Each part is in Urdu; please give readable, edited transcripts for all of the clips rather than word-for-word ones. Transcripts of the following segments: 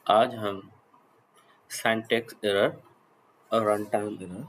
آج ہم سینٹیکس ایرر اور رن ٹائم ایرر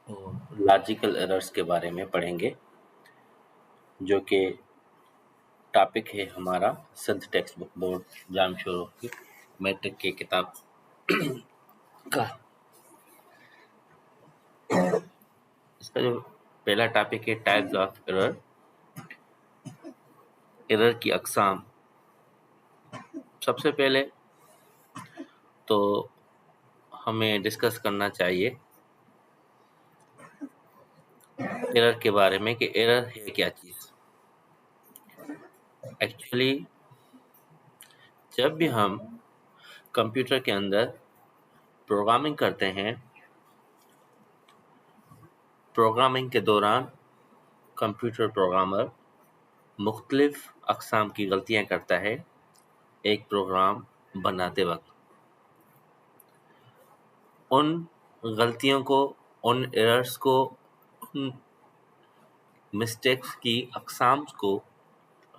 اور لاجیکل ایررز کے بارے میں پڑھیں گے، جو کہ ٹاپک ہے ہمارا سنتھ ٹیکسٹ بک بورڈ جام شروع کی میٹرک کی کتاب کا۔ اس کا جو پہلا ٹاپک ہے ٹائپس آف ایرر، ایرر کی اقسام۔ سب سے پہلے تو ہمیں ڈسکس کرنا چاہیے ایرر کے بارے میں کہ ایرر ہے کیا چیز۔ ایکچولی جب بھی ہم کمپیوٹر کے اندر پروگرامنگ کرتے ہیں، پروگرامنگ کے دوران کمپیوٹر پروگرامر مختلف اقسام کی غلطیاں کرتا ہے ایک پروگرام بناتے وقت۔ ان غلطیوں کو، ان ایررز کو، ان مسٹیکس کی اقسام کو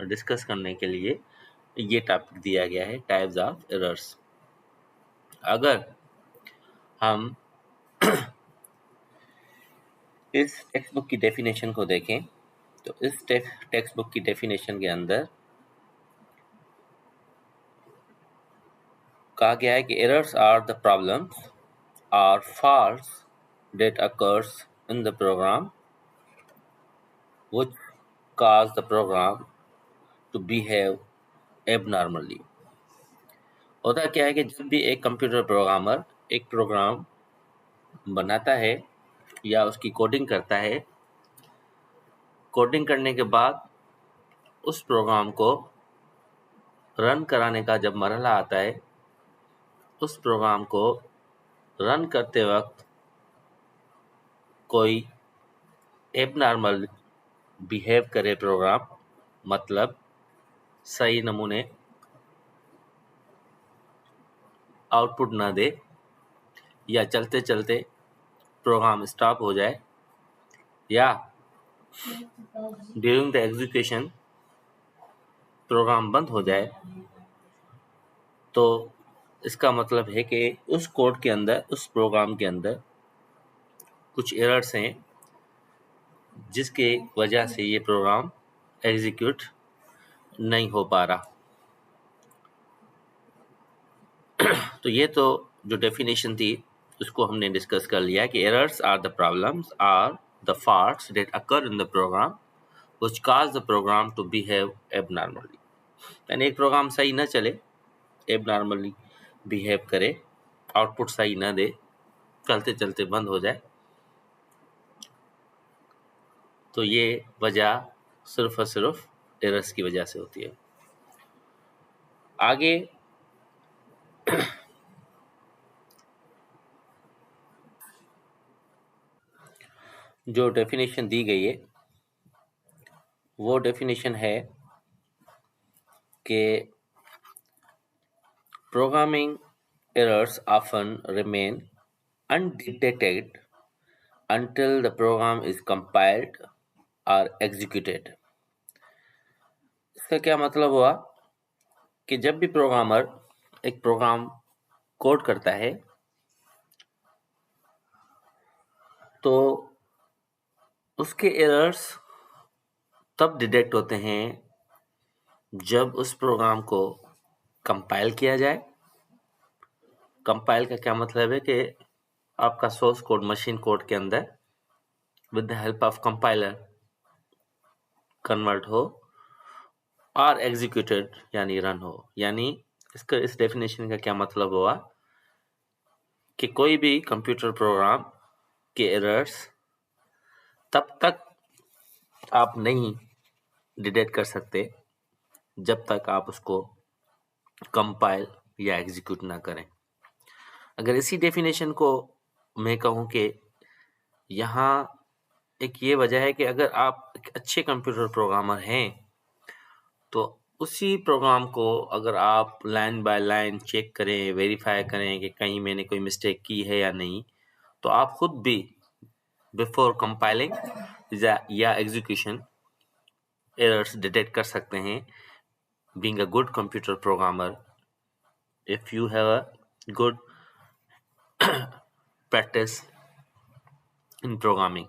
ڈسکس کرنے کے لیے یہ ٹاپک دیا گیا ہے، ٹائپس آف ایررز۔ اگر ہم اس ٹیکسٹ بک کی ڈیفینیشن کو دیکھیں تو اس ٹیکسٹ بک کی ڈیفینیشن کے اندر کہا گیا ہے کہ errors are the problems are faults that occurs in the program which cause the program to behave abnormally۔ ہوتا کیا ہے کہ جب بھی ایک کمپیوٹر پروگرامر ایک پروگرام بناتا ہے یا اس کی کوڈنگ کرتا ہے، کوڈنگ کرنے کے بعد اس پروگرام کو رن کرانے کا جب مرحلہ آتا ہے، اس پروگرام کو رن کرتے وقت کوئی ایب نارمل بیہیو کرے پروگرام، مطلب صحیح نمونے آؤٹ پٹ نہ دے، یا چلتے چلتے پروگرام اسٹاپ ہو جائے، یا ڈیورنگ دا ایگزیکیوشن پروگرام بند ہو جائے، تو اس کا مطلب ہے کہ اس کوڈ کے اندر، اس پروگرام کے اندر کچھ ایررز ہیں جس کی وجہ سے یہ پروگرام ایگزیکیوٹ نہیں ہو پا رہا۔ تو یہ تو جو ڈیفینیشن تھی اس کو ہم نے ڈسکس کر لیا کہ errors are the problems are the faults that occur in the program which cause the program to behave abnormally۔ یعنی ایک پروگرام صحیح نہ چلے، ایب نارملی بیہیو کرے، آؤٹ پٹ صحیح نہ دے، چلتے چلتے بند ہو جائے، تو یہ وجہ صرف اور صرف ایررز کی وجہ سے ہوتی ہے۔ آگے جو ڈیفینیشن دی گئی ہے وہ ڈیفینیشن ہے کہ programming errors often remain undetected until the program is compiled or executed۔ اس کا کیا مطلب ہوا کہ جب بھی پروگرامر ایک پروگرام کوڈ کرتا ہے تو اس کے ایررز تب ڈیٹیکٹ ہوتے ہیں جب اس پروگرام کو کمپائل کیا جائے۔ کمپائل کا کیا مطلب ہے کہ آپ کا سورس کوڈ مشین کوڈ کے اندر with the help of compiler convert ہو اور ایگزیکیوٹیڈ یعنی رن ہو۔ یعنی اس ڈیفینیشن کا کیا مطلب ہوا کہ کوئی بھی کمپیوٹر پروگرام کے ایررز تب تک آپ نہیں ڈیٹیکٹ کر سکتے جب تک آپ اس کو کمپائل یا ایگزیکیوٹ نہ کریں۔ اگر اسی ڈیفینیشن کو میں کہوں کہ یہاں ایک یہ وجہ ہے کہ اگر آپ ایک اچھے کمپیوٹر پروگرامر ہیں تو اسی پروگرام کو اگر آپ لائن بائی لائن چیک کریں، ویریفائی کریں کہ کہیں میں نے کوئی مسٹیک کی ہے یا نہیں، تو آپ خود بھی بیفور کمپائلنگ یا ایگزیکیوشن ایررز ڈیٹیکٹ کر سکتے ہیں۔ Being a good computer programmer if you have a good practice in programming.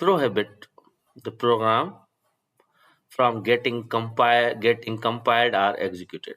prohibit the program from getting compiled or executed.